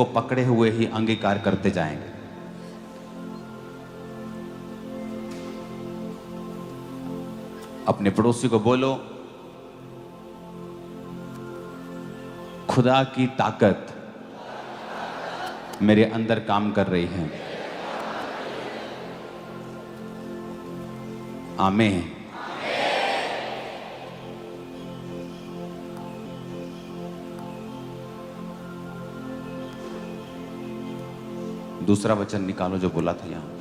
को पकड़े हुए ही अंगीकार करते जाएंगे। अपने पड़ोसी को बोलो, खुदा की ताकत मेरे अंदर काम कर रही है। आमीन। दूसरा वचन निकालो जो बोला था यहां पे।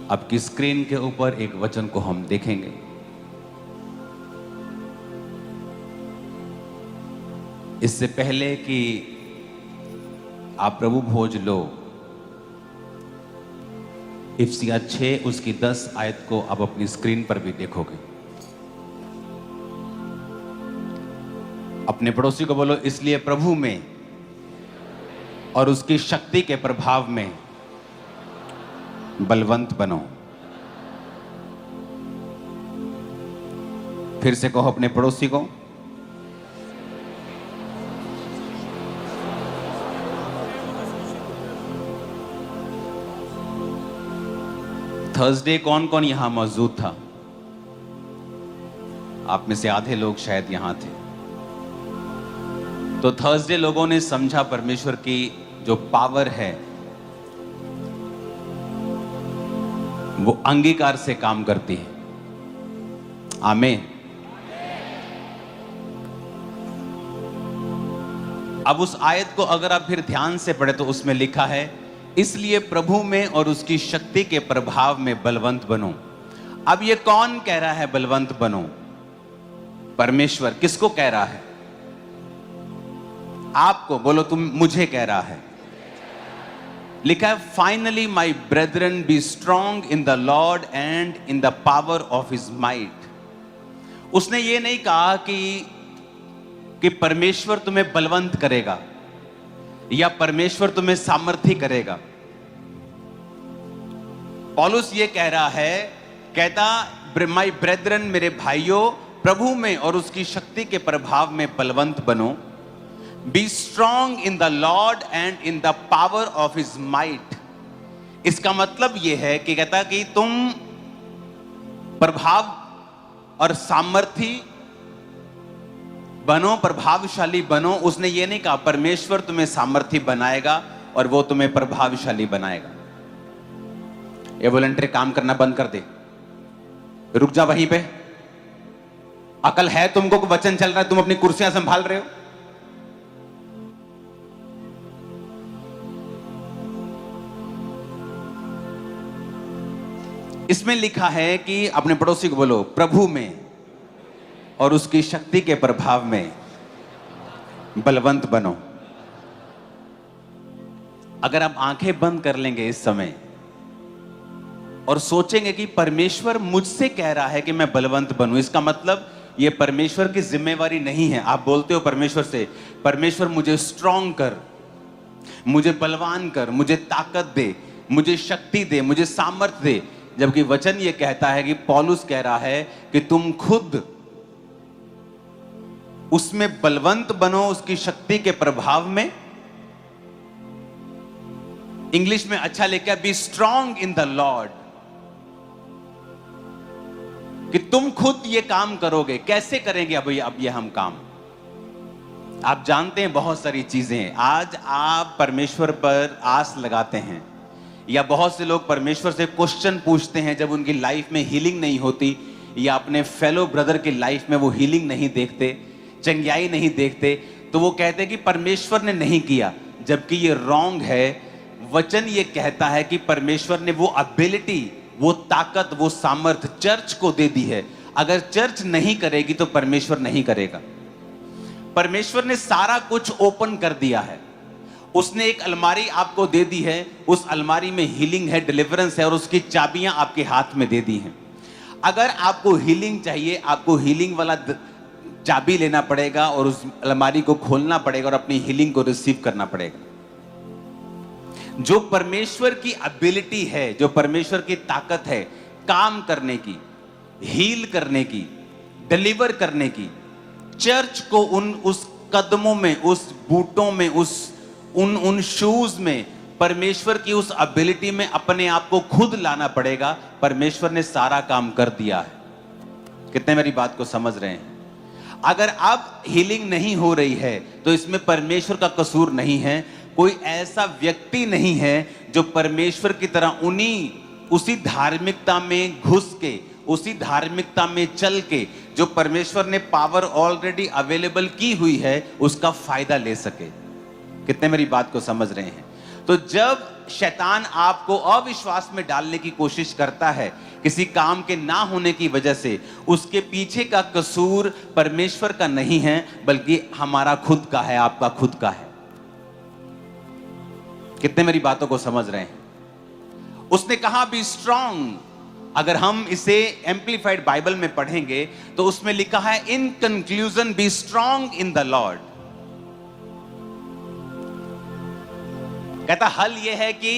आपकी स्क्रीन के ऊपर एक वचन को हम देखेंगे। इससे पहले कि आप प्रभु भोज लो, इफिसियाँ 6 उसकी 10 आयत को आप अपनी स्क्रीन पर भी देखोगे। अपने पड़ोसी को बोलो, इसलिए प्रभु में और उसकी शक्ति के प्रभाव में बलवंत बनो। फिर से कहो अपने पड़ोसी को, थर्सडे कौन कौन यहां मौजूद था? आप में से आधे लोग शायद यहां थे। तो थर्सडे लोगों ने समझा परमेश्वर की जो पावर है वो अंगीकार से काम करती है। आमीन। अब उस आयत को अगर आप फिर ध्यान से पढ़े तो उसमें लिखा है, इसलिए प्रभु में और उसकी शक्ति के प्रभाव में बलवंत बनो। अब ये कौन कह रहा है बलवंत बनो? परमेश्वर। किसको कह रहा है? आपको। बोलो, तुम मुझे कह रहा है। लिखा है, finally my brethren be strong in the Lord and in the power of his might. उसने ये नहीं कहा कि परमेश्वर तुम्हें बलवंत करेगा या परमेश्वर तुम्हें सामर्थी करेगा। पौलुस ये कह रहा है, कहता माई ब्रेदरन, मेरे भाइयों, प्रभु में और उसकी शक्ति के प्रभाव में बलवंत बनो। Be strong in the Lord and in the power of His might। इसका मतलब यह है कि कहता कि तुम प्रभाव और सामर्थी बनो, प्रभावशाली बनो। उसने ये नहीं कहा परमेश्वर तुम्हें सामर्थी बनाएगा और वो तुम्हें प्रभावशाली बनाएगा। ये वॉलंटरी काम करना बंद कर दे, रुक जा वहीं पे। अकल है तुमको? वचन चल रहा है, तुम अपनी कुर्सियां संभाल रहे हो। इसमें लिखा है कि अपने पड़ोसी को बोलो, प्रभु में और उसकी शक्ति के प्रभाव में बलवंत बनो। अगर आप आंखें बंद कर लेंगे इस समय और सोचेंगे कि परमेश्वर मुझसे कह रहा है कि मैं बलवंत बनूं, इसका मतलब यह परमेश्वर की जिम्मेवारी नहीं है। आप बोलते हो परमेश्वर से, परमेश्वर मुझे स्ट्रॉन्ग कर, मुझे बलवान कर, मुझे ताकत दे, मुझे शक्ति दे, मुझे सामर्थ्य दे। जबकि वचन ये कहता है कि पौलुस कह रहा है कि तुम खुद उसमें बलवंत बनो, उसकी शक्ति के प्रभाव में। इंग्लिश में अच्छा लिखा है, be strong in the Lord. कि तुम खुद ये काम करोगे। कैसे करेंगे अब ये हम काम? आप जानते हैं बहुत सारी चीजें। आज आप परमेश्वर पर आस लगाते हैं, या बहुत से लोग परमेश्वर से क्वेश्चन पूछते हैं जब उनकी लाइफ में हीलिंग नहीं होती, या अपने फेलो ब्रदर की लाइफ में वो हीलिंग नहीं देखते, चंगियाई नहीं देखते, तो वो कहते हैं कि परमेश्वर ने नहीं किया। जबकि ये रॉन्ग है। वचन ये कहता है कि परमेश्वर ने वो एबिलिटी, वो ताकत, वो सामर्थ चर्च को दे दी है। अगर चर्च नहीं करेगी तो परमेश्वर नहीं करेगा। परमेश्वर ने सारा कुछ ओपन कर दिया है। उसने एक अलमारी आपको दे दी है, उस अलमारी में हीलिंग है, डिलीवरेंस है, और उसकी चाबियां आपके हाथ में दे दी हैं। अगर आपको हीलिंग चाहिए, आपको हीलिंग वाला चाबी लेना पड़ेगा और उस अलमारी को खोलना पड़ेगा और अपनी हीलिंग को रिसीव करना पड़ेगा। जो परमेश्वर की एबिलिटी है, जो परमेश्वर की ताकत है काम करने की, हील करने की, डिलीवर करने की, चर्च को उस कदमों में, उस बूटों में, उन शूज में, परमेश्वर की उस एबिलिटी में अपने आप को खुद लाना पड़ेगा। परमेश्वर ने सारा काम कर दिया है। कितने मेरी बात को समझ रहे हैं? अगर अब हीलिंग नहीं हो रही है तो इसमें परमेश्वर का कसूर नहीं है। कोई ऐसा व्यक्ति नहीं है जो परमेश्वर की तरह उसी धार्मिकता में घुस के, उसी धार्मिकता में चल के, जो परमेश्वर ने पावर ऑलरेडी अवेलेबल की हुई है, उसका फायदा ले सके। कितने मेरी बात को समझ रहे हैं? तो जब शैतान आपको अविश्वास में डालने की कोशिश करता है किसी काम के ना होने की वजह से, उसके पीछे का कसूर परमेश्वर का नहीं है, बल्कि हमारा खुद का है, आपका खुद का है। कितने मेरी बातों को समझ रहे हैं? उसने कहा बी स्ट्रांग। अगर हम इसे एम्प्लीफाइड बाइबल में पढ़ेंगे तो उसमें लिखा है in conclusion B strong in the Lord. कहता हल यह है कि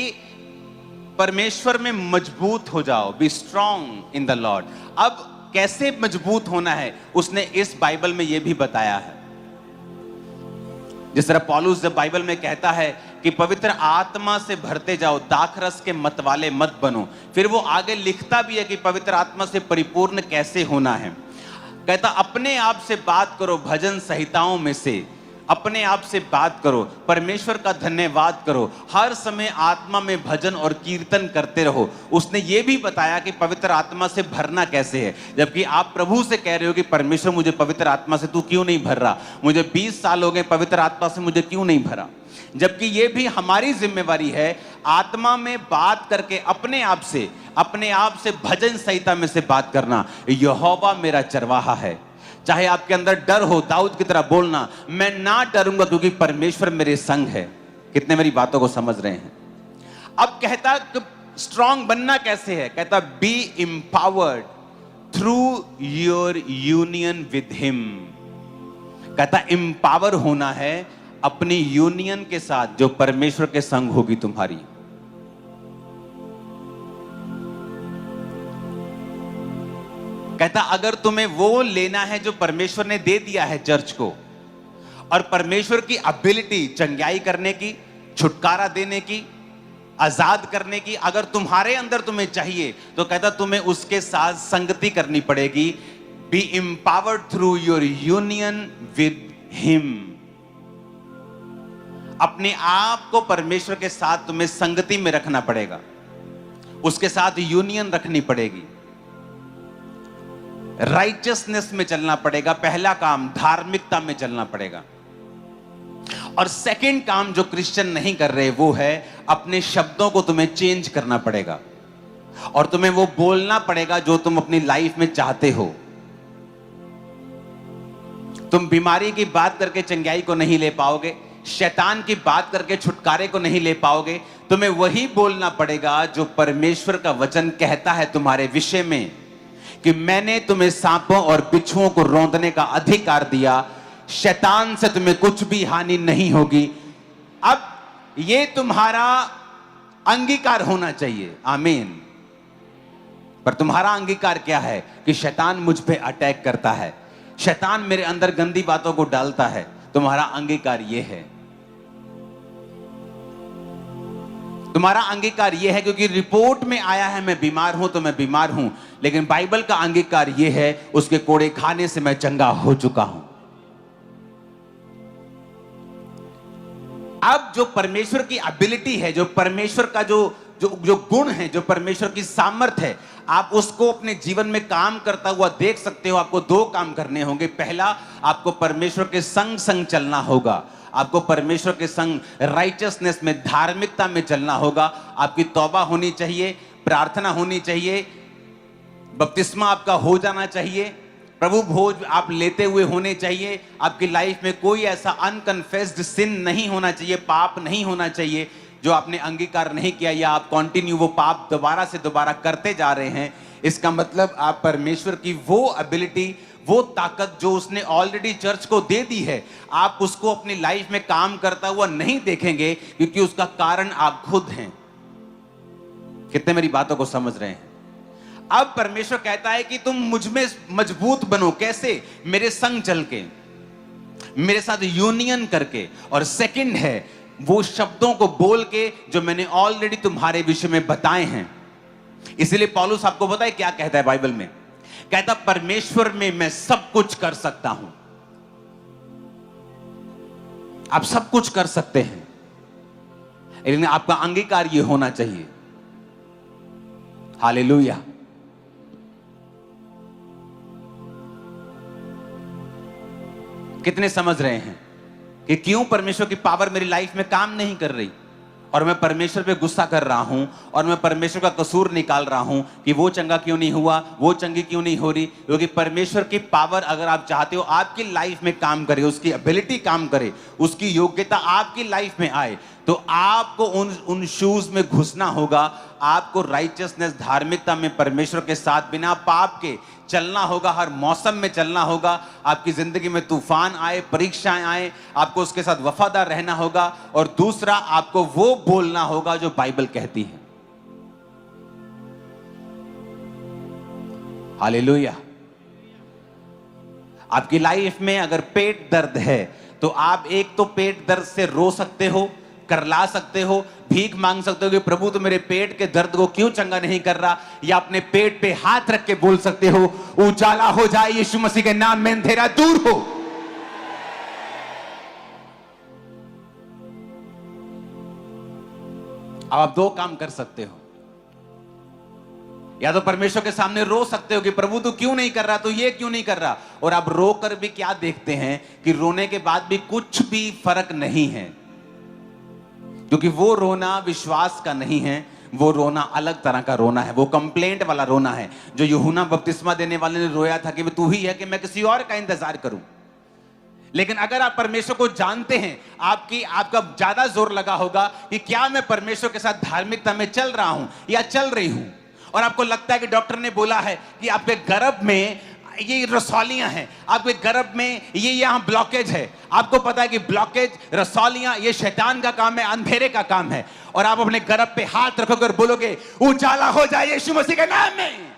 परमेश्वर में मजबूत हो जाओ, B strong in the Lord. अब कैसे मजबूत होना है उसने इस बाइबल में यह भी बताया है। जिस तरह पौलुस जब बाइबल में कहता है कि पवित्र आत्मा से भरते जाओ, दाखरस के मतवाले मत बनो, फिर वो आगे लिखता भी है कि पवित्र आत्मा से परिपूर्ण कैसे होना है। कहता अपने आप से बात करो भजन संहिताओं में से, अपने आप से बात करो, परमेश्वर का धन्यवाद करो, हर समय आत्मा में भजन और कीर्तन करते रहो। उसने ये भी बताया कि पवित्र आत्मा से भरना कैसे है। जबकि आप प्रभु से कह रहे हो कि परमेश्वर मुझे पवित्र आत्मा से तू क्यों नहीं भर रहा, मुझे 20 साल हो गए पवित्र आत्मा से मुझे क्यों नहीं भरा। जबकि ये भी हमारी जिम्मेवारी है आत्मा में बात करके अपने आप से भजन संहिता में से बात करना। यहोवा मेरा चरवाहा है। चाहे आपके अंदर डर हो, दाऊद की तरह बोलना, मैं ना डरूंगा क्योंकि परमेश्वर मेरे संग है। कितने मेरी बातों को समझ रहे हैं? अब कहता स्ट्रांग बनना कैसे है? कहता B empowered through your union with him. कहता एम्पावर होना है अपनी यूनियन के साथ जो परमेश्वर के संग होगी तुम्हारी। कहता अगर तुम्हें वो लेना है जो परमेश्वर ने दे दिया है चर्च को, और परमेश्वर की एबिलिटी चंगाई करने की, छुटकारा देने की, आजाद करने की अगर तुम्हारे अंदर तुम्हें चाहिए, तो कहता तुम्हें उसके साथ संगति करनी पड़ेगी। B empowered through your union with him. अपने आप को परमेश्वर के साथ तुम्हें संगति में रखना पड़ेगा, उसके साथ यूनियन रखनी पड़ेगी, राइचियसनेस में चलना पड़ेगा। पहला काम धार्मिकता में चलना पड़ेगा। और सेकंड काम जो क्रिश्चियन नहीं कर रहे वो है अपने शब्दों को तुम्हें चेंज करना पड़ेगा और तुम्हें वो बोलना पड़ेगा जो तुम अपनी लाइफ में चाहते हो। तुम बीमारी की बात करके चंगाई को नहीं ले पाओगे, शैतान की बात करके छुटकारे को नहीं ले पाओगे। तुम्हें वही बोलना पड़ेगा जो परमेश्वर का वचन कहता है तुम्हारे विषय में, कि मैंने तुम्हें सांपों और बिच्छुओं को रौंदने का अधिकार दिया, शैतान से तुम्हें कुछ भी हानि नहीं होगी। अब ये तुम्हारा अंगीकार होना चाहिए। आमीन। पर तुम्हारा अंगीकार क्या है? कि शैतान मुझ पे अटैक करता है, शैतान मेरे अंदर गंदी बातों को डालता है। तुम्हारा अंगीकार यह है, तुम्हारा अंगीकार यह है, क्योंकि रिपोर्ट में आया है मैं बीमार हूं तो मैं बीमार हूं, लेकिन बाइबल का अंगीकार यह है उसके कोड़े खाने से मैं चंगा हो चुका हूं। अब जो परमेश्वर की एबिलिटी है, जो परमेश्वर का जो गुण है, जो परमेश्वर की सामर्थ्य है, आप उसको अपने जीवन में काम करता हुआ देख सकते हो। आपको दो काम करने होंगे। पहला, आपको परमेश्वर के संग संग चलना होगा। आपको परमेश्वर के संग राइचियसनेस में, धार्मिकता में चलना होगा। आपकी तौबा होनी चाहिए, प्रार्थना होनी चाहिए, बपतिस्मा आपका हो जाना चाहिए, प्रभु भोज आप लेते हुए होने चाहिए। आपकी लाइफ में कोई ऐसा अनकन्फेस्ड सिन नहीं होना चाहिए, पाप नहीं होना चाहिए जो आपने अंगीकार नहीं किया, या आप कंटिन्यू वो पाप दोबारा से दोबारा करते जा रहे हैं। इसका मतलब आप परमेश्वर की वो एबिलिटी, वो ताकत जो उसने ऑलरेडी चर्च को दे दी है, आप उसको अपनी लाइफ में काम करता हुआ नहीं देखेंगे, क्योंकि उसका कारण आप खुद हैं। कितने मेरी बातों को समझ रहे हैं? अब परमेश्वर कहता है कि तुम मुझ में मजबूत बनो। कैसे? मेरे संग चल के, मेरे साथ यूनियन करके। और सेकंड है वो शब्दों को बोल के जो मैंने ऑलरेडी तुम्हारे विषय में बताए हैं। इसलिए पौलुस आपको पता है क्या कहता है बाइबल में? कहता परमेश्वर में मैं सब कुछ कर सकता हूं। आप सब कुछ कर सकते हैं, लेकिन आपका अंगीकार यह होना चाहिए। हालेलुया। कितने समझ रहे हैं कि क्यों परमेश्वर की पावर मेरी लाइफ में काम नहीं कर रही, और मैं परमेश्वर पे गुस्सा कर रहा हूं, और मैं परमेश्वर का कसूर निकाल रहा हूं कि वो चंगा क्यों नहीं हुआ, वो चंगी क्यों नहीं हो रही। क्योंकि परमेश्वर की पावर अगर आप चाहते हो आपकी लाइफ में काम करे, उसकी एबिलिटी काम करे, उसकी योग्यता आपकी लाइफ में आए, तो आपको उन शूज में घुसना होगा। आपको राइचियसनेस, धार्मिकता में परमेश्वर के साथ बिना पाप के चलना होगा। हर मौसम में चलना होगा। आपकी जिंदगी में तूफान आए, परीक्षाएं आए, आपको उसके साथ वफादार रहना होगा। और दूसरा, आपको वो बोलना होगा जो बाइबल कहती है। हालेलुया। आपकी लाइफ में अगर पेट दर्द है तो आप एक तो पेट दर्द से रो सकते हो, करला सकते हो, भीख मांग सकते हो कि प्रभु तो मेरे पेट के दर्द को क्यों चंगा नहीं कर रहा, या अपने पेट पे हाथ रख के बोल सकते हो उजाला हो जाए यीशु मसीह के नाम में, अंधेरा दूर हो। अब आप दो काम कर सकते हो। या तो परमेश्वर के सामने रो सकते हो कि प्रभु तू क्यों नहीं कर रहा, तू ये क्यों नहीं कर रहा। और आप रो कर भी क्या देखते हैं कि रोने के बाद भी कुछ भी फर्क नहीं है, क्योंकि वो रोना विश्वास का नहीं है। वो रोना अलग तरह का रोना है, वो कंप्लेंट वाला रोना है, जो यूहन्ना बपतिस्मा देने वाले ने रोया था कि तू ही है कि मैं किसी और का इंतजार करूं। लेकिन अगर आप परमेश्वर को जानते हैं, आपका ज्यादा जोर लगा होगा कि क्या मैं परमेश्वर के साथ धार्मिकता में चल रहा हूं या चल रही हूं। और आपको लगता है कि डॉक्टर ने बोला है कि आपके गर्भ में ये रसौलियां हैं, आपके गर्भ में ये यहां ब्लॉकेज है। आपको पता है कि ब्लॉकेज, रसौलियां ये शैतान का काम है, अंधेरे का काम है। और आप अपने गर्भ पे हाथ रखोगे और बोलोगे उजाला हो जाए यीशु मसीह के नाम में।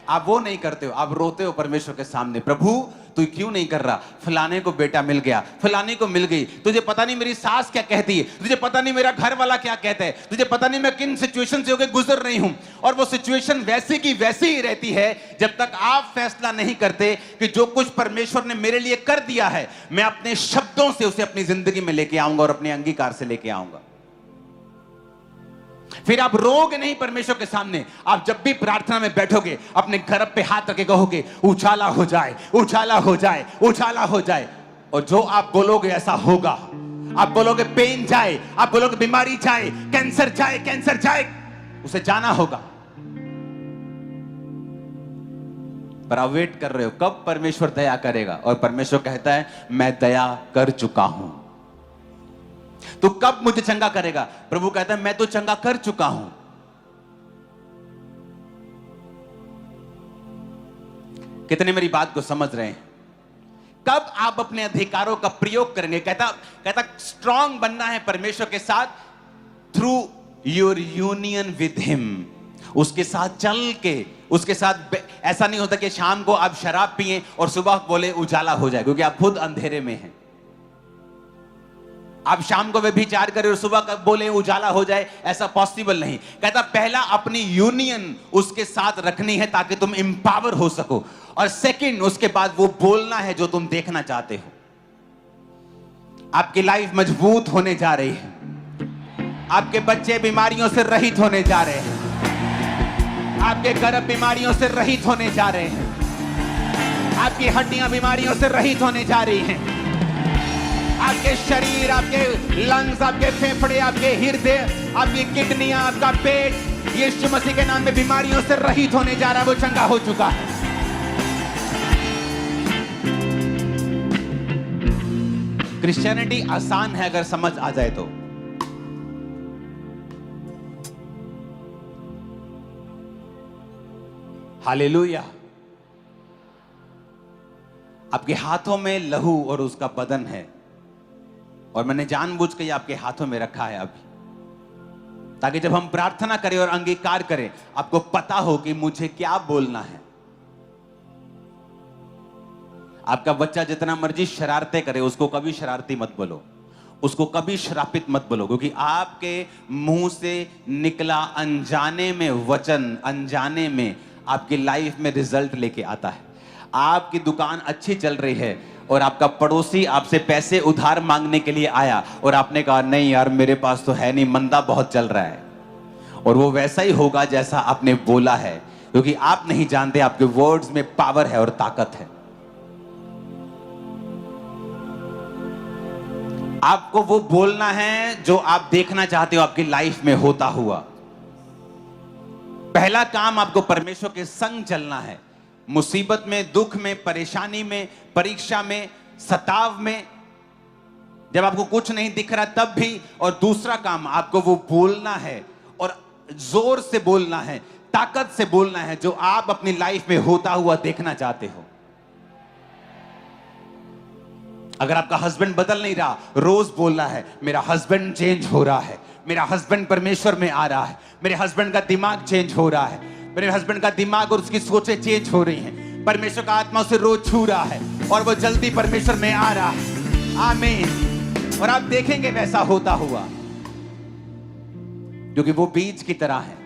आप वो नहीं करते हो, आप रोते हो परमेश्वर के सामने, प्रभु तू क्यों नहीं कर रहा, फलाने को बेटा मिल गया, फलाने को मिल गई, तुझे पता नहीं मेरी सास क्या कहती है, तुझे पता नहीं मेरा घर वाला क्या कहता है, तुझे पता नहीं मैं किन सिचुएशन से होकर गुजर रही हूं। और वो सिचुएशन वैसी की वैसी ही रहती है जब तक आप फैसला नहीं करते कि जो कुछ परमेश्वर ने मेरे लिए कर दिया है, मैं अपने शब्दों से उसे अपनी जिंदगी में लेके आऊंगा और अपने अंगीकार से लेके आऊंगा। फिर आप रोगे नहीं परमेश्वर के सामने। आप जब भी प्रार्थना में बैठोगे अपने गर्भ पे हाथ रखे कहोगे उछाला हो जाए, उछाला हो जाए, उछाला हो जाए। और जो आप बोलोगे ऐसा होगा। आप बोलोगे पेन जाए, आप बोलोगे बीमारी जाए, कैंसर जाए, कैंसर जाए, उसे जाना होगा। पर आप वेट कर रहे हो कब परमेश्वर दया करेगा, और परमेश्वर कहता है मैं दया कर चुका हूं। तो कब मुझे चंगा करेगा? प्रभु कहता है मैं तो चंगा कर चुका हूं। कितने मेरी बात को समझ रहे हैं? कब आप अपने अधिकारों का प्रयोग करेंगे? कहता स्ट्रांग बनना है परमेश्वर के साथ through your union with him. उसके साथ चल के, उसके साथ ऐसा नहीं होता कि शाम को आप शराब पिए और सुबह बोले उजाला हो जाए, क्योंकि आप खुद अंधेरे में हैं। आप शाम को व्यभिचार करें और सुबह बोले उजाला हो जाए, ऐसा पॉसिबल नहीं। कहता पहला अपनी यूनियन उसके साथ रखनी है ताकि तुम एम्पावर हो सको, और सेकंड उसके बाद वो बोलना है जो तुम देखना चाहते हो। आपकी लाइफ मजबूत होने जा रही है, आपके बच्चे बीमारियों से रहित होने जा रहे हैं, आपके गर्भ बीमारियों से रहित होने जा रहे हैं, आपकी हड्डियां बीमारियों से रहित होने जा रही हैं, आपके शरीर, आपके लंग्स, आपके फेफड़े, आपके हृदय, आपकी किडनियां, आपका पेट यीशु मसीह के नाम में बीमारियों से रहित होने जा रहा है। वो चंगा हो चुका है। क्रिश्चियनिटी आसान है अगर समझ आ जाए तो। हालेलुया। आपके हाथों में लहू और उसका बदन है, और मैंने जानबूझ के आपके हाथों में रखा है अभी, ताकि जब हम प्रार्थना करें और अंगीकार करें, आपको पता हो कि मुझे क्या बोलना है। आपका बच्चा जितना मर्जी शरारतें करे, उसको कभी शरारती मत बोलो, उसको कभी श्रापित मत बोलो, क्योंकि आपके मुंह से निकला अनजाने में वचन, अनजाने में आपकी लाइफ में रिजल्ट लेके आता है। आपकी दुकान अच्छी चल रही है और आपका पड़ोसी आपसे पैसे उधार मांगने के लिए आया और आपने कहा नहीं यार मेरे पास तो है नहीं, मंदा बहुत चल रहा है, और वो वैसा ही होगा जैसा आपने बोला है, क्योंकि आप नहीं जानते आपके वर्ड्स में पावर है और ताकत है। आपको वो बोलना है जो आप देखना चाहते हो आपकी लाइफ में होता हुआ। पहला काम, आपको परमेश्वर के संग चलना है, मुसीबत में, दुख में, परेशानी में, परीक्षा में, सताव में, जब आपको कुछ नहीं दिख रहा तब भी। और दूसरा काम, आपको वो बोलना है और जोर से बोलना है, ताकत से बोलना है जो आप अपनी लाइफ में होता हुआ देखना चाहते हो। अगर आपका हस्बैंड बदल नहीं रहा, रोज बोलना है मेरा हस्बैंड चेंज हो रहा है, मेरा हस्बैंड परमेश्वर में आ रहा है, मेरे हस्बैंड का दिमाग चेंज हो रहा है, मेरे हस्बैंड का दिमाग और उसकी सोचें चेंज हो रही हैं, परमेश्वर का आत्मा उसे रोज छू रहा है और वो जल्दी परमेश्वर में आ रहा है। आमीन। और आप देखेंगे वैसा होता हुआ, क्योंकि वो बीज की तरह है।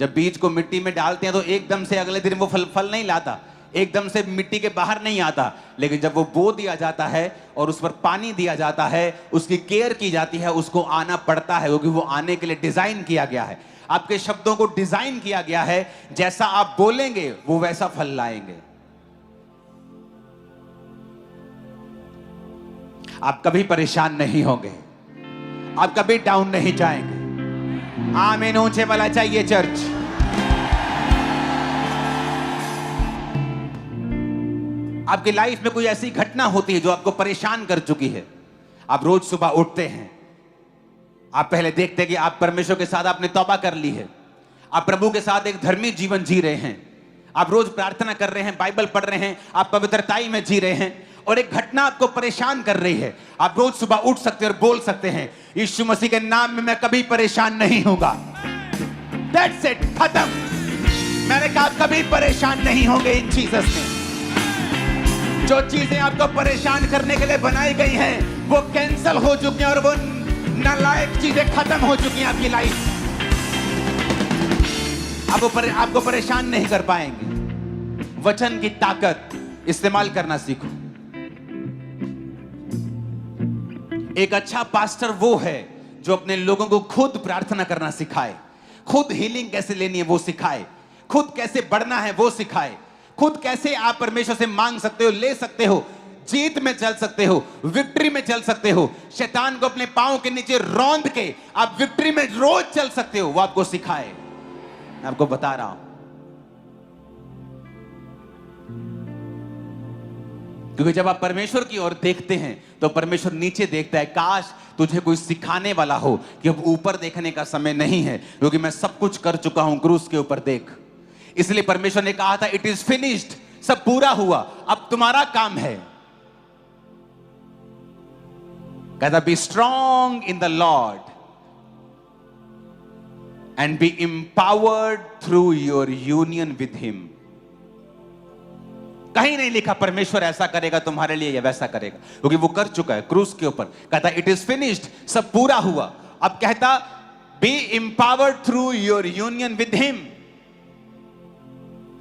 जब बीज को मिट्टी में डालते हैं तो एकदम से अगले दिन वो फल नहीं लाता, एकदम से मिट्टी के बाहर नहीं आता, लेकिन जब वो बो दिया जाता है और उस पर पानी दिया जाता है, उसकी केयर की जाती है, उसको आना पड़ता है, क्योंकि वो आने के लिए डिजाइन किया गया है। आपके शब्दों को डिजाइन किया गया है, जैसा आप बोलेंगे वो वैसा फल लाएंगे। आप कभी परेशान नहीं होंगे, आप कभी डाउन नहीं जाएंगे। आमीन। ऊंचे वाला चाहिए चर्च। आपकी लाइफ में कोई ऐसी घटना होती है जो आपको परेशान कर चुकी है। आप रोज सुबह उठते हैं, आप पहले देखते हैं कि आप परमेश्वर के साथ आपने तौबा कर ली है, आप प्रभु के साथ एक धर्मी जीवन जी रहे हैं, आप रोज प्रार्थना कर रहे हैं, बाइबल पढ़ रहे हैं, आप पवित्रताई में जी रहे हैं, और एक घटना आपको परेशान कर रही है। आप रोज सुबह उठ सकते हैं और बोल सकते हैं यीशु मसीह के नाम में मैं कभी परेशान नहीं होगा। That's it, खत्म। मैंने कहा कभी परेशान नहीं होंगे इन जीसस में। जो चीजें आपको परेशान करने के लिए बनाई गई हैं वो कैंसल हो चुकी हैं और वो नालायक चीजें खत्म हो चुकी हैं आपकी लाइफ। आपको परेशान नहीं कर पाएंगे। वचन की ताकत इस्तेमाल करना सीखो। एक अच्छा पास्टर वो है जो अपने लोगों को खुद प्रार्थना करना सिखाए, खुद हीलिंग कैसे लेनी है वो सिखाए, खुद कैसे बढ़ना है वो सिखाए, खुद कैसे आप परमेश्वर से मांग सकते हो, ले सकते हो, जीत में चल सकते हो, विक्ट्री में चल सकते हो, शैतान को अपने पांव के नीचे रौंद के आप विक्ट्री में रोज चल सकते हो, वो आपको सिखाए। मैं आपको बता रहा हूं, क्योंकि जब आप परमेश्वर की ओर देखते हैं तो परमेश्वर नीचे देखता है। काश तुझे कोई सिखाने वाला हो कि अब ऊपर देखने का समय नहीं है, क्योंकि मैं सब कुछ कर चुका हूं, क्रूस के ऊपर देख। इसलिए परमेश्वर ने कहा था इट इज फिनिश्ड, सब पूरा हुआ, अब तुम्हारा काम है। कहता be strong in the Lord and B empowered through your union with him. कहीं नहीं लिखा परमेश्वर ऐसा करेगा तुम्हारे लिए या वैसा करेगा, क्योंकि वो कर चुका है क्रूस के ऊपर। कहता इट इज फिनिश्ड, सब पूरा हुआ। अब कहता B empowered through your union with him.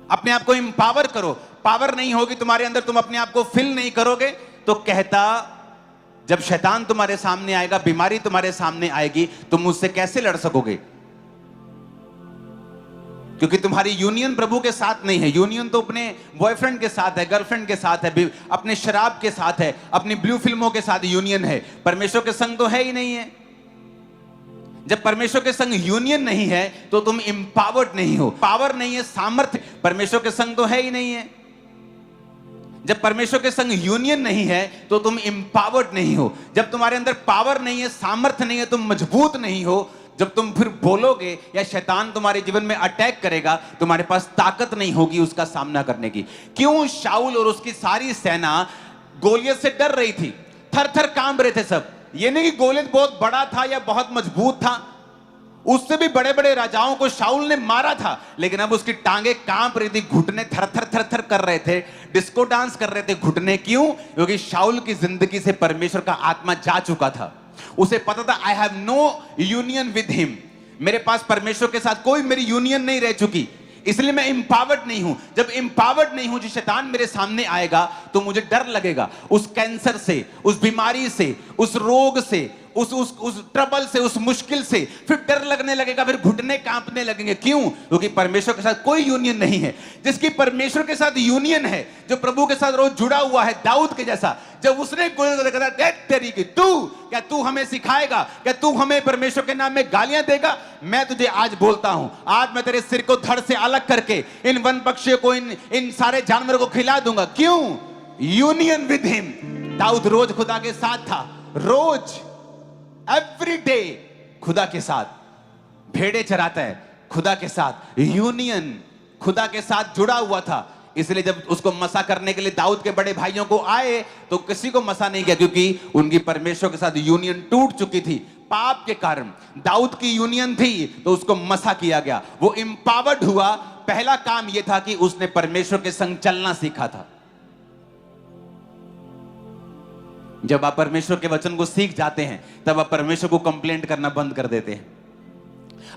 अपने आप को एम्पावर करो। पावर नहीं होगी तुम्हारे अंदर, तुम अपने आप को फिल नहीं करोगे, तो कहता जब शैतान तुम्हारे सामने आएगा, बीमारी तुम्हारे सामने आएगी, तुम उससे कैसे लड़ सकोगे? क्योंकि तुम्हारी यूनियन प्रभु के साथ नहीं है। यूनियन तो अपने बॉयफ्रेंड के साथ है, गर्लफ्रेंड के साथ है, अपने शराब के साथ है, अपनी ब्लू फिल्मों के साथ यूनियन है। परमेश्वर के संग तो है ही नहीं है। जब परमेश्वर के संग यूनियन नहीं है तो तुम एम्पावर्ड नहीं हो। पावर नहीं है, सामर्थ्य परमेश्वर के संग तो है ही नहीं है। जब परमेश्वर के संग यूनियन नहीं है तो तुम एम्पावर्ड नहीं हो। जब तुम्हारे अंदर पावर नहीं है, सामर्थ्य नहीं है, तुम मजबूत नहीं हो। जब तुम फिर बोलोगे या शैतान तुम्हारे जीवन में अटैक करेगा, तुम्हारे पास ताकत नहीं होगी उसका सामना करने की। क्यों शाऊल और उसकी सारी सेना गोलियत से डर रही थी, थर थर कांप रहे थे सब। ये नहीं कि गोलियत बहुत बड़ा था या बहुत मजबूत था, उससे भी बड़े बड़े राजाओं को शाऊल ने मारा था, लेकिन अब उसकी टांगे कांप रही थी, घुटने थर थर थर थर कर रहे थे, डिस्को डांस कर रहे थे घुटने। क्यों? क्योंकि शाऊल की जिंदगी से परमेश्वर का आत्मा जा चुका था। उसे पता था I have no union with him, मेरे पास परमेश्वर के साथ कोई मेरी यूनियन नहीं रह चुकी, इसलिए मैं इंपावर्ड नहीं हूं। जब इंपावर्ड नहीं हूं, जो शैतान मेरे सामने आएगा तो मुझे डर लगेगा, उस कैंसर से, उस बीमारी से, उस रोग से, उस ट्रबल से, उस मुश्किल से फिर डर लगने लगेगा, फिर घुटने कांपने लगेंगे। क्यों? क्योंकि परमेश्वर के साथ कोई यूनियन नहीं है। जिसकी परमेश्वर के साथ यूनियन है, जो प्रभु के साथ रोज जुड़ा हुआ है, दाऊद के जैसा, जब उसने तेरी की तू हमें सिखाएगा, क्या तू हमें परमेश्वर के नाम में गालियां देगा? मैं तुझे आज बोलता हूं, आज मैं तेरे सिर को धड़ से अलग करके इन वन पक्षियों को, इन सारे जानवरों को खिला दूंगा। क्यों? Union with him. दाऊद रोज खुदा के साथ था, रोज एवरी डे खुदा के साथ, भेड़े चराता है खुदा के साथ, यूनियन खुदा के साथ जुड़ा हुआ था। इसलिए जब उसको मसा करने के लिए दाऊद के बड़े भाइयों को आए तो किसी को मसा नहीं किया, क्योंकि उनकी परमेश्वर के साथ यूनियन टूट चुकी थी पाप के कारण। दाऊद की यूनियन थी तो उसको मसा किया गया, वो इंपावर्ड हुआ। पहला काम यह था कि उसने परमेश्वर के संग चलना सीखा था। जब आप परमेश्वर के वचन को सीख जाते हैं, तब आप परमेश्वर को कंप्लेंट करना बंद कर देते हैं,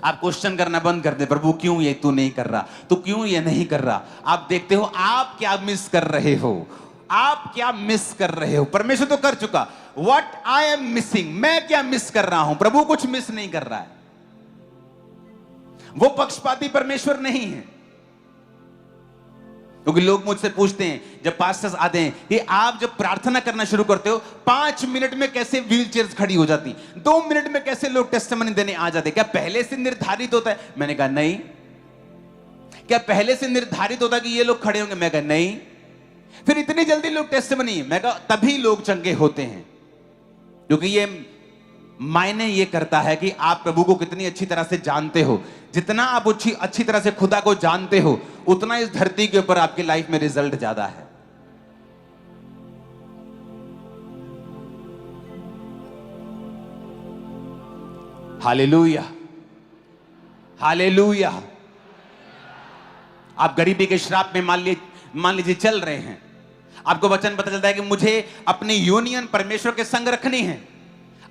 आप क्वेश्चन करना बंद कर दे, प्रभु क्यों ये तू नहीं कर रहा, तू क्यों ये नहीं कर रहा। आप देखते हो आप क्या मिस कर रहे हो, आप क्या मिस कर रहे हो। परमेश्वर तो कर चुका, व्हाट आई एम मिसिंग, मैं क्या मिस कर रहा हूं। प्रभु कुछ मिस नहीं कर रहा है, वो पक्षपाती परमेश्वर नहीं है। क्योंकि लोग मुझसे पूछते हैं, जब पास्टर्स आते हैं, कि आप जब प्रार्थना करना शुरू करते हो 5 मिनट में कैसे व्हील चेयर्स खड़ी हो जाती, 2 मिनट में कैसे लोग टेस्टिमनी देने आ जाते, क्या पहले से निर्धारित होता है? मैंने कहा नहीं। क्या पहले से निर्धारित होता कि ये लोग खड़े होंगे? मैं कहा नहीं। फिर इतनी जल्दी लोग टेस्टिमनी? मैं कहा तभी लोग चंगे होते हैं, क्योंकि ये मायने ये करता है कि आप प्रभु को कितनी अच्छी तरह से जानते हो। जितना आप अच्छी तरह से खुदा को जानते हो, उतना इस धरती के ऊपर आपकी लाइफ में रिजल्ट ज्यादा है। Hallelujah, hallelujah. आप गरीबी के श्राप में मान लीजिए चल रहे हैं, आपको वचन पता चलता है कि मुझे अपनी यूनियन परमेश्वर के संग रखनी है।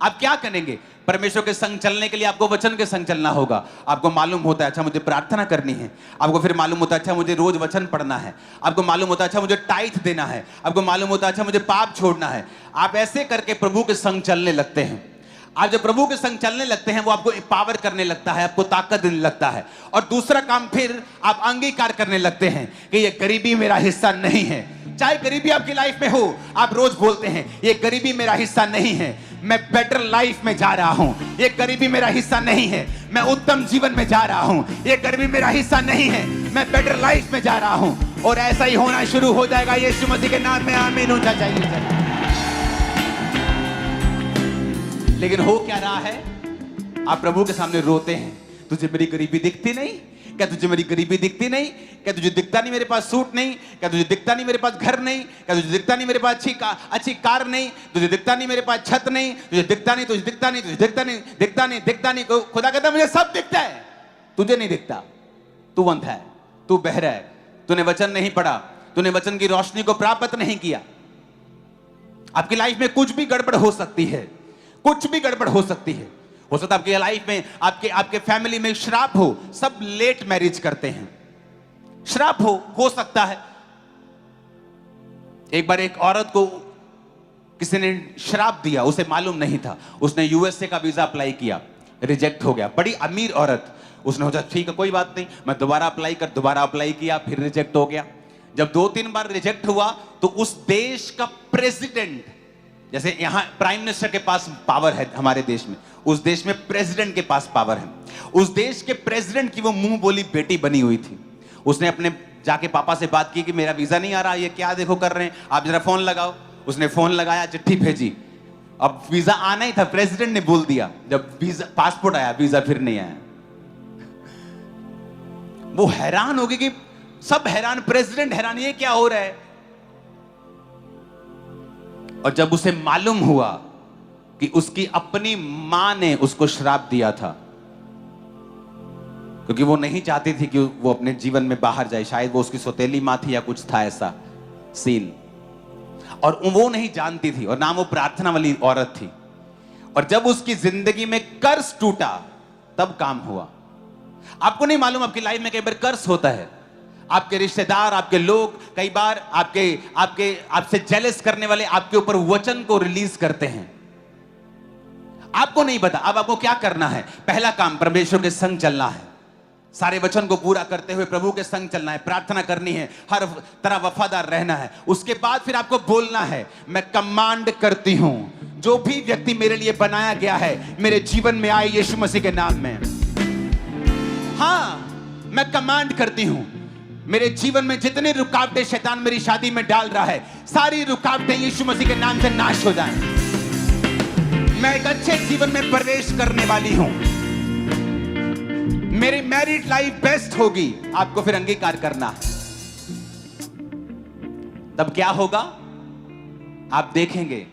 आप क्या करेंगे? परमेश्वर के संग चलने के लिए आपको वचन के संग चलना होगा। आपको मालूम होता है अच्छा मुझे प्रार्थना करनी है, आपको फिर मालूम होता है अच्छा मुझे रोज वचन पढ़ना है, आपको मालूम होता है अच्छा मुझे टाइथ देना है, आपको मालूम होता है अच्छा मुझे पाप छोड़ना है। आप ऐसे करके प्रभु के संग चलने लगते हैं। आप जब प्रभु के संग चलने लगते हैं, वो आपको पावर करने लगता है, आपको ताकत देने लगता है। और दूसरा काम, फिर आप अंगीकार करने लगते हैं कि ये गरीबी मेरा हिस्सा नहीं है। चाहे गरीबी आपकी लाइफ में हो, आप रोज बोलते हैं ये गरीबी मेरा हिस्सा नहीं है, मैं बेटर लाइफ में जा रहा हूं। ये गरीबी मेरा हिस्सा नहीं है, मैं उत्तम जीवन में जा रहा हूं। ये गरीबी मेरा हिस्सा नहीं है, मैं बेटर लाइफ में जा रहा हूं। और ऐसा ही होना शुरू हो जाएगा यीशु मसीह के नाम में। आमीन। ऊंचा चाहिए। लेकिन हो क्या रहा है? आप प्रभु के सामने रोते हैं, तुझे मेरी गरीबी दिखती नहीं? क्या तुझे मेरी गरीबी दिखती नहीं? क्या तुझे दिखता नहीं मेरे पास सूट नहीं? क्या तुझे दिखता नहीं मेरे पास घर नहीं? क्या तुझे दिखता नहीं मेरे पास अच्छी कार नहीं? तुझे दिखता नहीं मेरे पास छत नहीं? तुझे दिखता नहीं, तुझे दिखता नहीं, तुझे दिखता नहीं, दिखता नहीं, दिखता नहीं। खुदा कहता मुझे सब दिखता है, तुझे नहीं दिखता। तू अंधा है, तू बहरा है, तूने वचन नहीं पढ़ा, तूने वचन की रोशनी को प्राप्त नहीं किया। आपकी लाइफ में कुछ भी गड़बड़ हो सकती है, कुछ भी गड़बड़ हो सकती है। हो सकता है आपकी लाइफ में, आपके फैमिली में श्राप हो, सब लेट मैरिज करते हैं, श्राप हो सकता है। एक बार एक औरत को किसी ने श्राप दिया, उसे मालूम नहीं था। उसने यूएसए का वीजा अप्लाई किया, रिजेक्ट हो गया। बड़ी अमीर औरत, उसने सोचा ठीक है कोई बात नहीं, मैं दोबारा अप्लाई किया, फिर रिजेक्ट हो गया। जब 2-3 बार रिजेक्ट हुआ तो उस देश का प्रेसिडेंट, जैसे यहां प्राइम मिनिस्टर के पास पावर है हमारे देश में, उस देश में प्रेसिडेंट के पास पावर है। उस देश के प्रेसिडेंट की वो मुंह बोली बेटी बनी हुई थी। उसने अपने जाके पापा से बात की कि मेरा वीजा नहीं आ रहा, ये क्या देखो कर रहे हैं, आप जरा फोन लगाओ। उसने फोन लगाया, चिट्ठी भेजी। अब वीजा आना ही था, प्रेसिडेंट ने बोल दिया। जब वीजा पासपोर्ट आया, वीजा फिर नहीं आया। वो हैरान हो गई कि सब हैरान, प्रेसिडेंट हैरान, ये क्या हो रहा है। और जब उसे मालूम हुआ कि उसकी अपनी मां ने उसको श्राप दिया था, क्योंकि वो नहीं चाहती थी कि वो अपने जीवन में बाहर जाए। शायद वो उसकी सौतेली माँ थी या कुछ था ऐसा सीन, और वो नहीं जानती थी, और ना वो प्रार्थना वाली औरत थी। और जब उसकी जिंदगी में कर्ज टूटा तब काम हुआ। आपको नहीं मालूम आपकी लाइफ में कई बार कर्ज होता है। आपके रिश्तेदार, आपके लोग कई बार आपसे जेलस करने वाले आपके ऊपर वचन को रिलीज करते हैं। आपको नहीं पता। अब आपको क्या करना है? पहला काम, परमेश्वर के संग चलना है, सारे वचन को पूरा करते हुए प्रभु के संग चलना है, प्रार्थना करनी है, हर तरह वफादार रहना है। उसके बाद फिर आपको बोलना है, मैं कमांड करती हूं जो भी व्यक्ति मेरे लिए बनाया गया है मेरे जीवन में आए यीशु मसीह के नाम में। हाँ, मैं कमांड करती हूं मेरे जीवन में जितनी रुकावटें शैतान मेरी शादी में डाल रहा है, सारी रुकावटें यीशु मसीह के नाम से नाश हो जाएं। मैं एक अच्छे जीवन में प्रवेश करने वाली हूं। मेरी मैरिड लाइफ बेस्ट होगी। आपको फिर अंगीकार करना है। तब क्या होगा? आप देखेंगे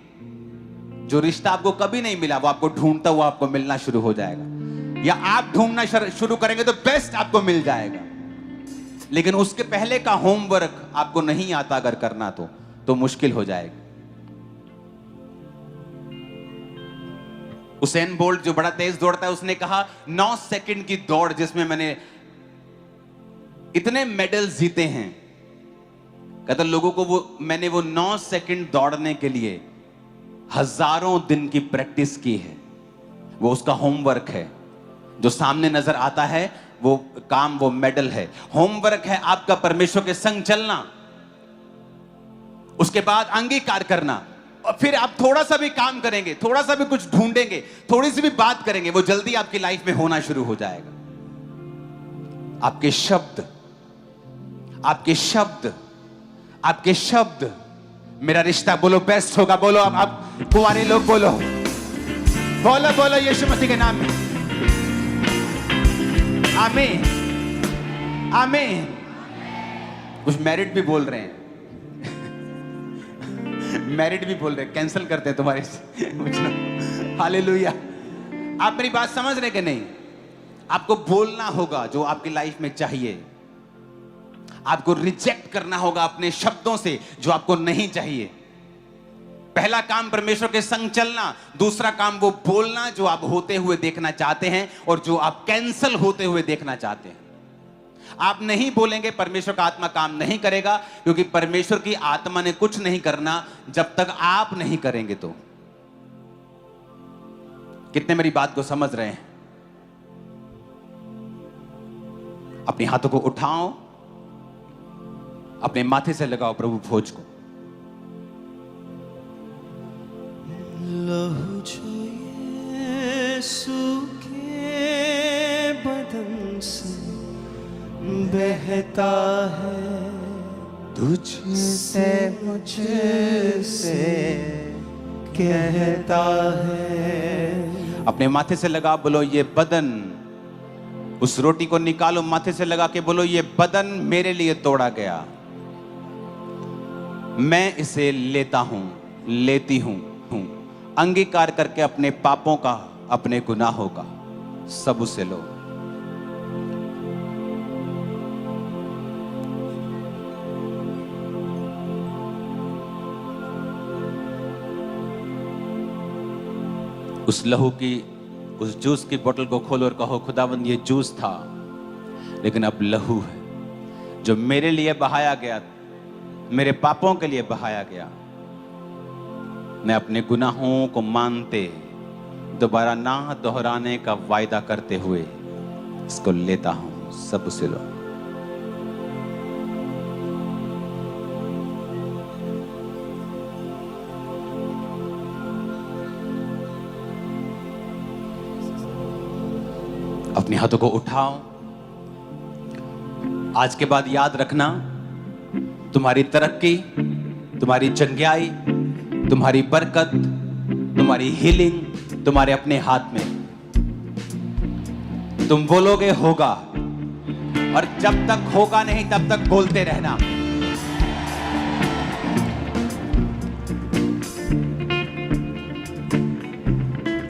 जो रिश्ता आपको कभी नहीं मिला वो आपको ढूंढता हुआ आपको मिलना शुरू हो जाएगा, या आप ढूंढना शुरू करेंगे तो बेस्ट आपको मिल जाएगा। लेकिन उसके पहले का होमवर्क आपको नहीं आता अगर करना तो मुश्किल हो जाएगा। उसेन बोल्ट जो बड़ा तेज दौड़ता है, उसने कहा 9 सेकंड की दौड़ जिसमें मैंने इतने मेडल जीते हैं, कहता लोगों को मैंने वो 9 सेकंड दौड़ने के लिए हजारों दिन की प्रैक्टिस की है। वो उसका होमवर्क है। जो सामने नजर आता है वो काम, वो मेडल है। होमवर्क है आपका परमेश्वर के संग चलना, उसके बाद अंगीकार करना, और फिर आप थोड़ा सा भी काम करेंगे, थोड़ा सा भी कुछ ढूंढेंगे, थोड़ी सी भी बात करेंगे, वो जल्दी आपकी लाइफ में होना शुरू हो जाएगा। आपके शब्द, आपके शब्द, आपके शब्द, मेरा रिश्ता बोलो बेस्ट होगा। बोलो आप कुंवारे लोग बोलो, बोलो बोलो यीशु मसीह के नाम में। आमीन, आमीन। कुछ मैरिड भी बोल रहे हैं, मैरिड भी बोल रहे हैं, कैंसिल करते हैं तुम्हारे हालेलुया। आप मेरी बात समझ रहे कि नहीं? आपको बोलना होगा जो आपकी लाइफ में चाहिए। आपको रिजेक्ट करना होगा अपने शब्दों से जो आपको नहीं चाहिए। पहला काम परमेश्वर के संग चलना, दूसरा काम वो बोलना जो आप होते हुए देखना चाहते हैं और जो आप कैंसल होते हुए देखना चाहते हैं। आप नहीं बोलेंगे, परमेश्वर का आत्मा काम नहीं करेगा, क्योंकि परमेश्वर की आत्मा ने कुछ नहीं करना जब तक आप नहीं करेंगे। तो कितने मेरी बात को समझ रहे हैं? अपने हाथों को उठाओ, अपने माथे से लगाओ प्रभु भोज को। लहू जो यीशु के बदन से बहता है, तुझसे मुझसे कहता है। अपने माथे से लगा, बोलो ये बदन, उस रोटी को निकालो, माथे से लगा के बोलो ये बदन मेरे लिए तोड़ा गया, मैं इसे लेता हूं, लेती हूं। अंगीकार करके अपने पापों का, अपने गुनाहों का सब उसे लो। उस लहू की, उस जूस की बोतल को खोलो और कहो खुदावंद ये जूस था, लेकिन अब लहू है जो मेरे लिए बहाया गया, मेरे पापों के लिए बहाया गया। मैं अपने गुनाहों को मानते, दोबारा ना दोहराने का वायदा करते हुए इसको लेता हूं। सब उसे लो। अपने हाथों को उठाओ। आज के बाद याद रखना, तुम्हारी तरक्की, तुम्हारी चंगियाई, तुम्हारी बरकत, तुम्हारी हीलिंग तुम्हारे अपने हाथ में। तुम बोलोगे होगा, और जब तक होगा नहीं तब तक बोलते रहना।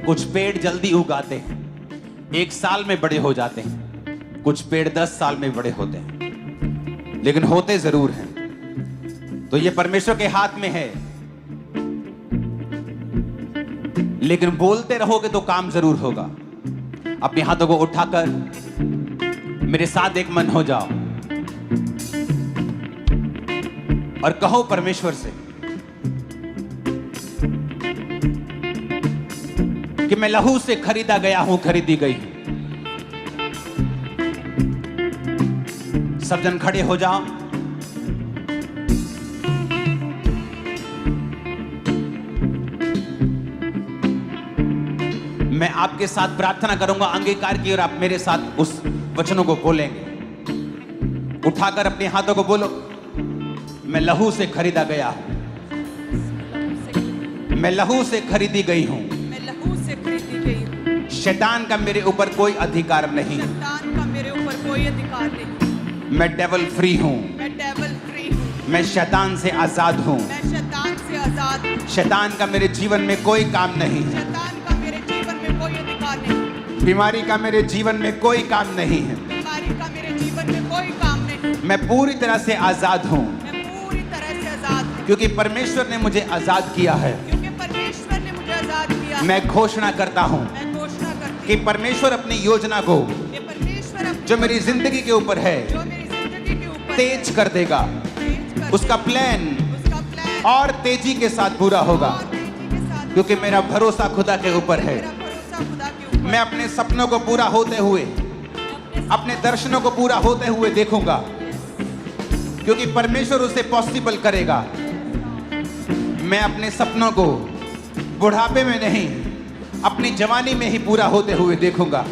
कुछ पेड़ जल्दी उगाते हैं, 1 साल में बड़े हो जाते हैं। कुछ पेड़ 10 साल में बड़े होते हैं, लेकिन होते जरूर हैं। तो ये परमेश्वर के हाथ में है, लेकिन बोलते रहोगे तो काम जरूर होगा। अपने हाथों को उठाकर मेरे साथ एक मन हो जाओ और कहो परमेश्वर से कि मैं लहू से खरीदा गया हूं, खरीदी गई हूं। सब जन खड़े हो जाओ। मैं आपके साथ प्रार्थना करूंगा अंगीकार की, और आप मेरे साथ उस वचनों को बोलेंगे। उठाकर अपने हाथों को बोलो, मैं लहू से खरीदा गया हूं, मैं लहू से खरीदी गई हूं, मैं लहू से खरीदी गई हूँ। शैतान का मेरे ऊपर कोई अधिकार नहीं, शैतान का मेरे ऊपर कोई अधिकार नहीं। मैं डेवल फ्री हूं, मैं डेविल फ्री हूँ। मैं शैतान से आजाद हूं। मैं शैतान से आजाद हूँ। शैतान का मेरे जीवन में कोई काम नहीं है, शैतान का मेरे जीवन में कोई अधिकार नहीं। बीमारी का मेरे जीवन में कोई काम नहीं है। बीमारी का मेरे जीवन में कोई काम नहीं। मैं पूरी तरह से आजाद हूं, मैं पूरी तरह से आजाद हूँ, क्योंकि परमेश्वर ने मुझे आजाद किया है। क्योंकि परमेश्वर ने मुझे आजाद किया। मैं घोषणा करता हूं मैं घोषणा करती कि परमेश्वर अपनी योजना को हूँ कि परमेश्वर अपनी जो मेरी जिंदगी के ऊपर है जो मेरी जिंदगी के ऊपर तेज कर देगा। तेज कर उसका प्लान उसका प्लान और तेजी के साथ पूरा होगा, और तेजी के साथ, क्योंकि मेरा भरोसा खुदा के ऊपर है। मेरा भरोसा खुदा के ऊपर। मैं अपने सपनों को पूरा होते हुए, अपने दर्शनों को पूरा होते हुए देखूंगा, क्योंकि परमेश्वर उसे पॉसिबल करेगा। मैं अपने सपनों को बुढ़ापे में नहीं, अपनी जवानी में ही पूरा होते हुए देखूंगा।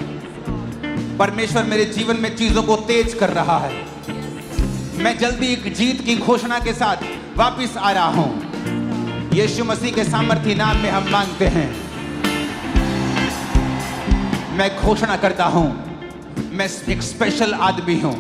परमेश्वर मेरे जीवन में चीजों को तेज कर रहा है। मैं जल्दी एक जीत की घोषणा के साथ वापस आ रहा हूं। यीशु मसीह के सामर्थी नाम में हम मांगते हैं। मैं घोषणा करता हूं, मैं एक स्पेशल आदमी हूं,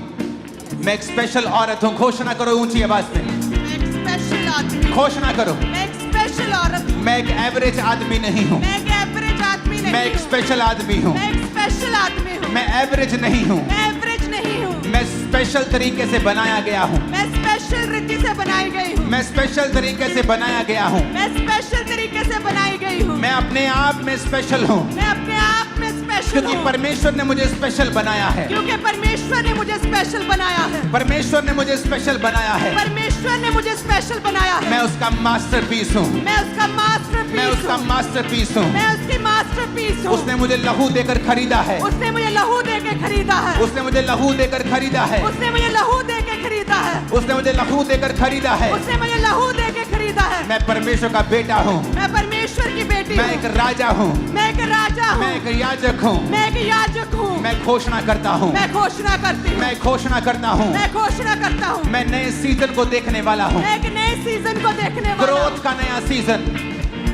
मैं एक स्पेशल औरत हूं। घोषणा करो ऊंची आवाज में, मैं एक स्पेशल आदमी। घोषणा करो। मैं एक स्पेशल औरत हूँ। मैं एक एवरेज आदमी नहीं हूं, मैं एक एवरेज आदमी नहीं मैं एक हूँ। स्पेशल आदमी हूं। मैं एक स्पेशल आदमी हूँ। मैं एवरेज नहीं हूं, मैं एवरेज नहीं हूँ। मैं स्पेशल तरीके से बनाया गया हूं। मैं स्पेशल रीति से बनाई गई हूँ। मैं स्पेशल तरीके से बनाया गया हूं। मैं स्पेशल तरीके से बनाई गई हूँ। मैं अपने आप में स्पेशल हूं, मैं अपने आप में स्पेशल क्योंकि हूँ, परमेश्वर ने मुझे स्पेशल बनाया है। क्योंकि परमेश्वर ने मुझे स्पेशल बनाया है। परमेश्वर ने मुझे स्पेशल बनाया है। परमेश्वर ने मुझे स्पेशल बनाया है। मैं उसका मास्टरपीस हूं, मैं उसका मास्टरपीस मैं उसका हूँ। मास्टरपीस हूं। मैं उसकी मास्टरपीस हूँ। उसने मुझे लहू देकर खरीदा है, उसने मुझे लहू दे के खरीदा है। उसने मुझे लहू देकर खरीदा है, उसने मुझे लहू दे के खरीदा है। उसने मुझे लहू देकर खरीदा है। उसने मुझे लहू दे के खरीदा है। मैं परमेश्वर का बेटा हूं, मैं परमेश्वर की बेटी मैं हूँ। एक राजा हूं, मैं एक राजा मैं हूँ। एक याजक हूं। मैं एक याजक हूँ। मैं घोषणा करता हूं, मैं घोषणा करती हूँ। मैं घोषणा करता हूं, मैं घोषणा करता हूँ। मैं नए सीजन को देखने वाला हूं। मैं एक नए सीजन को देखने वाला हूँ। ग्रोथ का नया सीजन,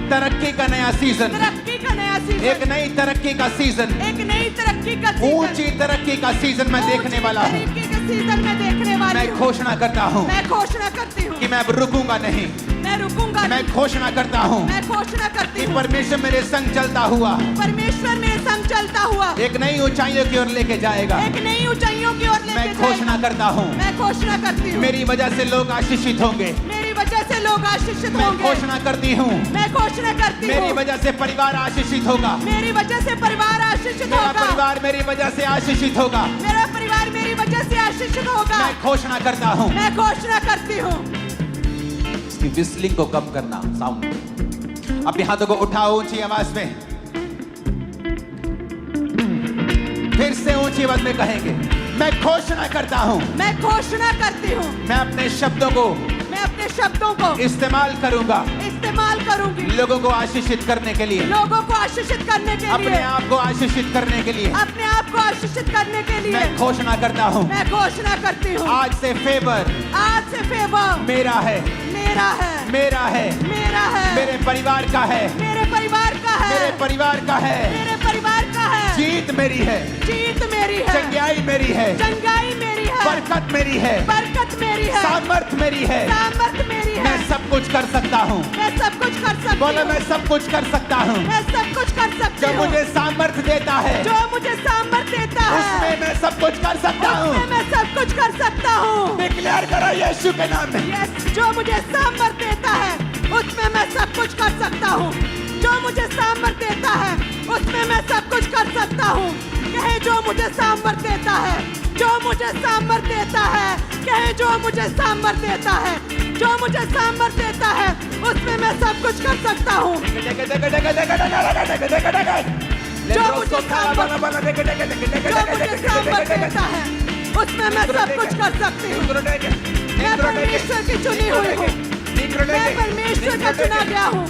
तरक्की का नया सीजन, तरक्की का नया सीजन। एक नई तरक्की का सीजन, एक नई तरक्की का सीजन। ऊंची तरक्की का सीजन मैं देखने वाला हूं। ऊंची तरक्की का सीजन मैं देखने वाली मैं हूँ। घोषणा करता हूं मैं घोषणा करती हूँ कि मैं अब रुकूंगा नहीं। मैं रुकूंगा मैं नहीं। घोषणा करता हूं मैं घोषणा करती कि हूँ परमेश्वर मेरे संग चलता हुआ परमेश्वर मेरे संग चलता हुआ एक नई ऊंचाइयों की ओर लेके जाएगा। एक नई ऊंचाइयों की ओर लेके मैं घोषणा जाएगा। करता हूं, मैं घोषणा करती हूँ मेरी वजह से लोग आशीषित होंगे। मेरी वजह से लोग आशीषित मैं होंगे। घोषणा करती हूं, मैं घोषणा करती मेरी हूँ वजह से परिवार आशीषित होगा। मेरी वजह से परिवार आशीषित मेरा होगा। परिवार मेरी वजह से आशीषित होगा। मेरा परिवार मेरी वजह से आशीषित होगा। मैं घोषणा करता हूं। मैं घोषणा करती हूँ। इसकी विस्लिंग को कम करना, साउंड। अपने हाथों को उठाओ ऊंची आवाज में, फिर से ऊंची आवाज में कहेंगे, मैं घोषणा करता हूं। मैं घोषणा करती हूँ। मैं अपने शब्दों को मैं अपने शब्दों को इस्तेमाल करूंगा इस्तेमाल करूंगी लोगों को आशीषित करने के लिए, लोगों को आशीषित करने के अपने लिए, आप को आशीषित करने के लिए। अपने आप को आशीषित करने के लिए। मैं घोषणा करता हूं, मैं घोषणा करती हूँ आज से फेवर आज से फेवर मेरा है, मेरा है, मेरा है, मेरा है, मेरे परिवार का है, मेरे परिवार का है, मेरे परिवार का है। मेरे परिवार का है। जीत मेरी है, जीत मेरी है, चंगाई मेरी है, चंगाई मेरी है, बरकत मेरी है, बरकत मेरी है, सामर्थ मेरी है, सामर्थ मेरी है, मैं सब कुछ कर सकता हूँ। मैं सब कुछ कर सकती बोलो हूँ। मैं सब कुछ कर सकता हूँ। मैं सब कुछ कर सकती जो हूँ। मुझे सामर्थ्य देता है जो मुझे सामर्थ्य देता है उसमें मैं सब कुछ कर सकता हूँ। उसमें मैं सब कुछ कर सकता हूँ। डिक्लेयर करो यीशु के नाम में। यस, जो मुझे सामर्थ्य देता है उसमें मैं सब कुछ कर सकता हूँ। जो मुझे सामर्थ्य देता है उसमें मैं सब कुछ कर सकता हूँ। कहे जो मुझे सामर्थ्य देता है, जो मुझे सामर्थ्य देता है, कहे जो मुझे सामर्थ्य देता है, जो मुझे सामर्थ्य देता है उसमें मैं सब कुछ कर सकता हूँ। जो मुझे सामर्थ्य देता है उसमें मैं सब कुछ कर सकती हूँ। मैं परमेश्वर की चुनी हुई हूँ। मैं परमेश्वर का चुना गया हूँ।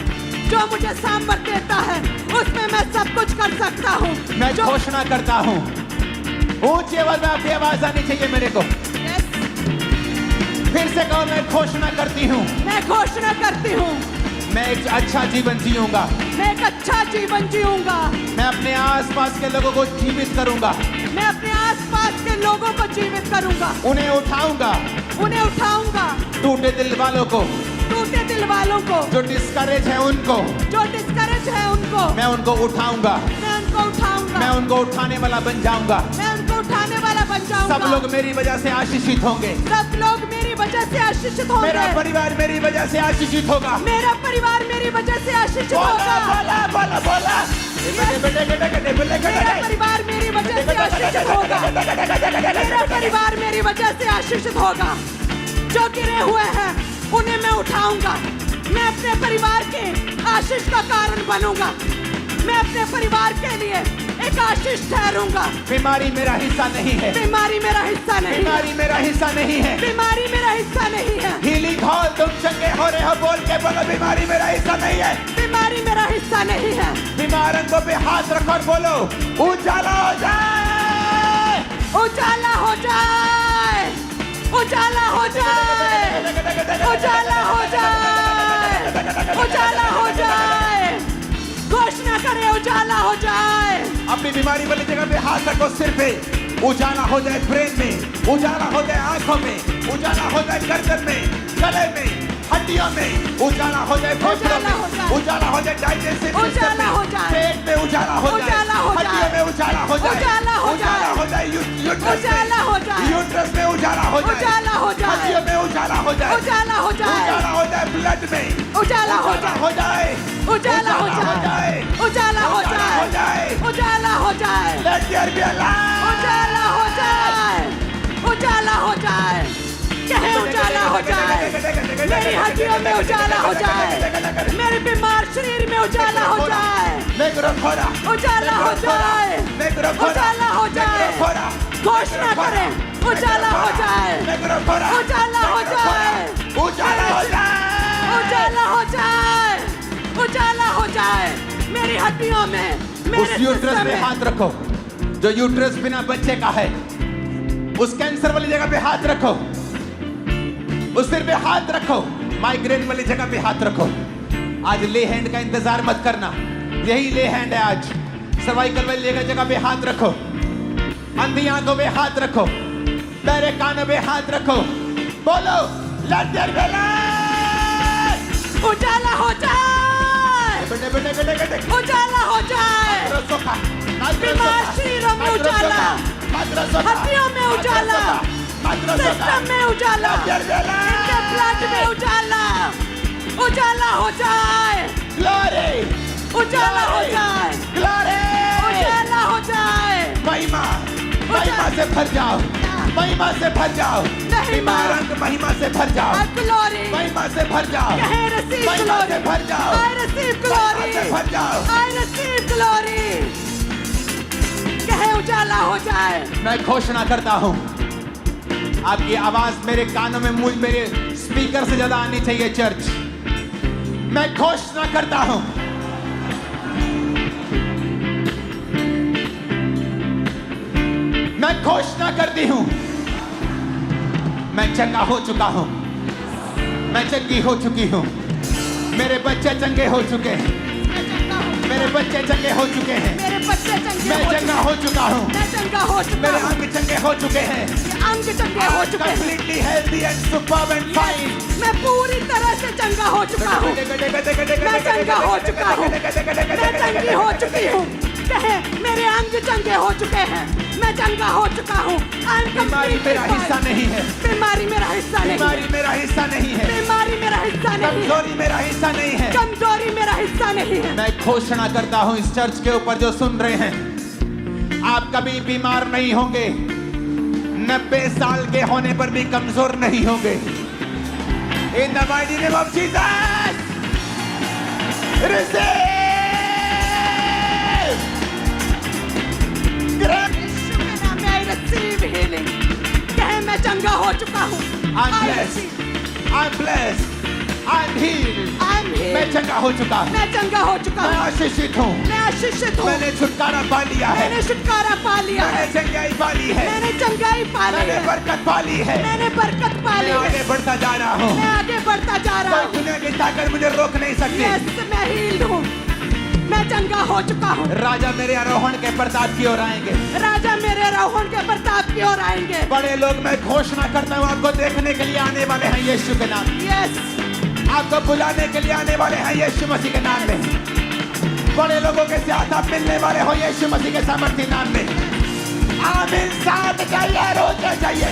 जो मुझे सामर्थ्य देता है उसमें मैं सब कुछ कर सकता हूँ। मैं घोषणा करता हूँ। ऊंची आवाज में आपकी आवाज आनी चाहिए मेरे को। यस, फिर से कहो मैं घोषणा करती हूँ। मैं घोषणा करती हूँ। मैं एक अच्छा जीवन जीऊंगा। मैं एक अच्छा जीवन जीऊंगा। मैं अपने आसपास के लोगों को जीवित करूंगा। मैं अपने आसपास के लोगों को जीवित करूंगा। उन्हें उठाऊंगा। उन्हें उठाऊंगा। टूटे दिल वालों को, टूटे दिल वालों को, जो डिस्करेज है उनको, जो डिस्करेज है उनको, मैं उनको उठाऊंगा। मैं उनको उठाऊंगा। मैं उनको उठाने वाला बन जाऊंगा। मैं उनको उठाने वाला बन जाऊंगा। सब लोग मेरी वजह से आशीषित होंगे। सब लोग मेरी वजह से आशीषित होंगे। मेरा परिवार मेरी वजह से आशीषित होगा। मेरा परिवार मेरी वजह से आशीषित बोला होगा। बोला बोला बोला। मेरा परिवार मेरी वजह से आशीषित होगा। मेरा परिवार मेरी वजह से आशीषित होगा। जो गिरे हुए हैं उन्हें मैं उठाऊंगा। मैं अपने परिवार के आशीष का कारण बनूंगा। मैं अपने परिवार के लिए एक आशीष ठहरूंगा। बीमारी मेरा हिस्सा नहीं है। बीमारी मेरा हिस्सा नहीं है। बीमारी मेरा हिस्सा नहीं है। बीमारी मेरा हिस्सा नहीं है। हीलिंग हॉल तुम चंगे हो रहे हो बोल के बोलो बीमारी मेरा हिस्सा नहीं है। बीमारी मेरा हिस्सा नहीं है। बीमार अंगों पे हाथ रखो और बोलो उजाला हो जाए। उजाला हो जाए। उजाला हो जाए। उजाला हो जाए। उजाला हो जाए। घोषणा करें उजाला हो जाए। अपनी बीमारी वाली जगह पे हाथ रखो सिर पे। उजाला हो जाए ब्रेन में, उजाला हो जाए आंखों में, उजाला हो जाए गर्दन में, गले में, हड्डियों में, उजाला हो जाए फेफड़ों में, उजाला हो जाए डाइजेस्टिव सिस्टम उजाला हो में, जाए। पेट में उजाला हो जाए, उजाला हो जाए। हड्डियों में उजाला हो जाए, उजाला हो जाए। उजाला हो जाए यूट्रस उजाला हो जाए। में, यूट्रस में उजाला हो जाए, उजाला हो जाए। हड्डियों में उजाला हो जाए, उजाला हो जाए। उजाला हो जाए ब्लड में, उजाला हो उजाला हो जाए, उजाला हो जाए। उजाला हो जाए। उजाला हो जाए। Let there be a light. उजाला हो जाए। उजाला हो जाए। कहे उजाला हो जाए। मेरी हड्डियों में उजाला हो जाए। मेरे बीमार शरीर में उजाला हो जाए। उजाला हो जाए। उजाला हो जाए। घोषणा करें उजाला हो जाए। उजाला हो जाए। उजाला हो जाए। उजाला हो जाए। उजाला हो जाए। मेरी हड्डियों में, मेरे उस यूट्रस सिस्टम पे में। हाथ रखो जो यूट्रस बिना बच्चे का है। उस कैंसर वाली जगह पे हाथ रखो। उस सिर पे हाथ रखो। माइग्रेन वाली जगह पे हाथ रखो। आज ले हैंड का इंतजार मत करना, यही ले हैंड है आज। सर्वाइकल वाली जगह पे हाथ रखो। अंधी आंखों पे हाथ रखो। बहरे कानों पे हाथ रखो। बोलो लेट देयर बी लाइट। उजाला हो जाए। उजाला हो जाए। बीमार शरीरों में उजाला, हड्डियों में उजाला, सिस्टम में उजाला, इनके ब्लड में उजाला। उजाला हो जाए। उजाला हो जाए। उजाला हो जाए। महिमा से भर जाओ। महिमा से भर जाओ। बीमार अंग महिमा से भर जाओ। ग्लोरी। महिमा से भर जाओ। कहे रिसीव महिमा से ग्लोरी। भर जाओ। I receive glory. महिमा से भर जाओ। I receive glory. कहे उजाला हो जाए। मैं घोषणा करता हूं, आपकी आवाज मेरे कानों में, मुझ मेरे स्पीकर से ज्यादा आनी चाहिए चर्च। मैं घोषणा करता हूं, मैं घोषणा करती हूं, मैं चंगा हो चुका हूं। मैं चंगी हो चुकी हूं। मेरे बच्चे चंगे हो चुके हैं। मेरे बच्चे चंगे हो चुके हैं। मेरे बच्चे चंगे मैं हो चंगा हो चुका हूं। मैं चंगा हो चुका मेरे हूं। अंग चंगे हो चुके हैं। ये अंग चंगे हो चुके हैं। completely healthy and superb and fine. मैं पूरी तरह से चंगा हो चुका हूँ। मैं चंगा हो चुका हूँ। मैं चंगी हो चुकी हूँ। कहे मेरे अंग चंगे हो चुके हैं। मैं चंगा हो चुका हूँ। बीमारी मेरा हिस्सा नहीं है। बीमारी मेरा हिस्सा नहीं है। बीमारी मेरा हिस्सा नहीं है। बीमारी मेरा हिस्सा नहीं है। कमजोरी मेरा हिस्सा नहीं है। कमजोरी मेरा हिस्सा नहीं है। मैं घोषणा करता हूँ इस चर्च के ऊपर जो सुन रहे हैं, आप कभी बीमार नहीं होंगे, 90 साल के होने पर भी कमजोर नहीं होंगे। In the mighty name of Jesus, receive grace. यीशु के नाम में I receive healing। कहे मैं चंगा हो चुका हूँ। I'm blessed. I'm blessed. I'm healed. I'm healed। मैं चंगा हो चुका हूँ। मैं चंगा हो चुका मैं हूँ। आशीषित हूँ। मैं आशीषित हूँ। मैंने छुटकारा पा लिया है। मैंने छुटकारा पा लिया मैंने है। चंगाई पा ली है। मैंने चंगाई पा ली मैंने है। बरकत पा ली है। मैंने बरकत पा ली मैं है। आगे बढ़ता जा रहा हूँ। मैं आगे बढ़ता जा रहा कोई हूँ। दुनिया की ताकत मुझे रोक नहीं सकती। यस मैं हील्ड हूँ। मैं चंगा हो चुका हूँ। राजा मेरे आरोहण के प्रताप की ओर आएंगे। राजा मेरे रोहन के प्रताप की ओर आएंगे। बड़े लोग मैं घोषणा करता हूँ आपको देखने के लिए आने वाले हैं यीशु के नाम। यस आपको बुलाने के लिए आने वाले हैं यीशु मसीह के नाम में। बड़े लोगों के साथ आप मिलने वाले हो यीशु मसीह के सामर्थ्य नाम में। आमीन। साथ चाहिए, रोज चाहिए।